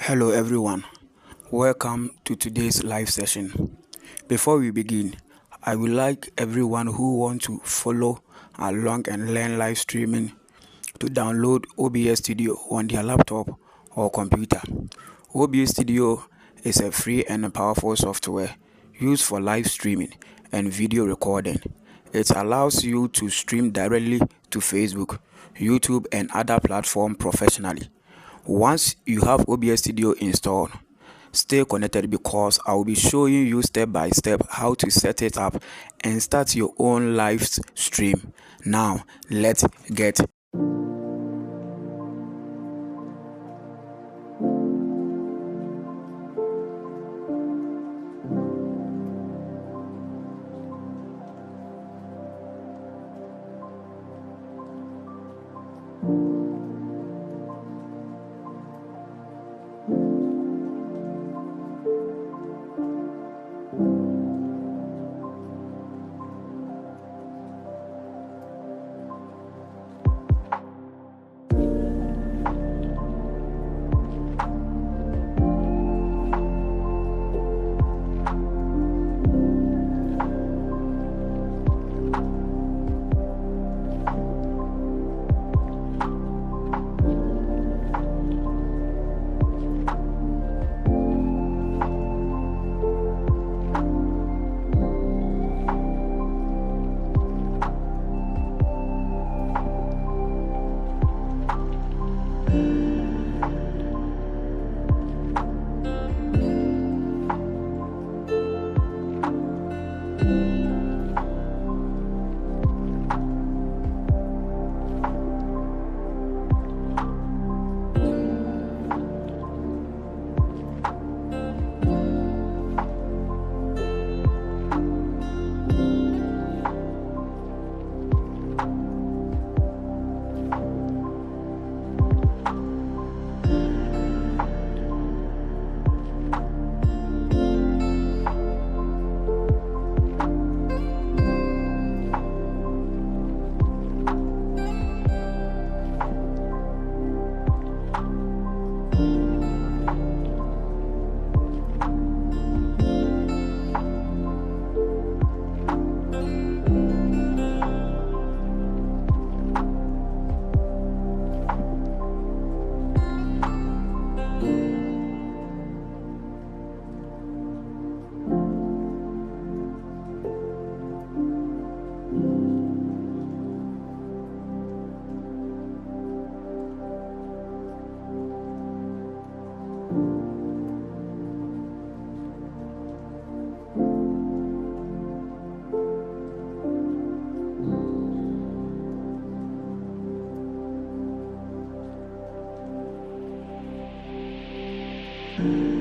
Hello everyone, welcome to today's live session. Before we begin, I would like everyone who wants to follow along and learn live streaming to download OBS Studio on their laptop or computer. OBS Studio is a free and powerful software used for live streaming and video recording. It allows you to stream directly to Facebook, YouTube, and other platforms professionally. Once you have OBS Studio installed, stay connected because I will be showing you step by step how to set it up and start your own live stream. Now, let's get started.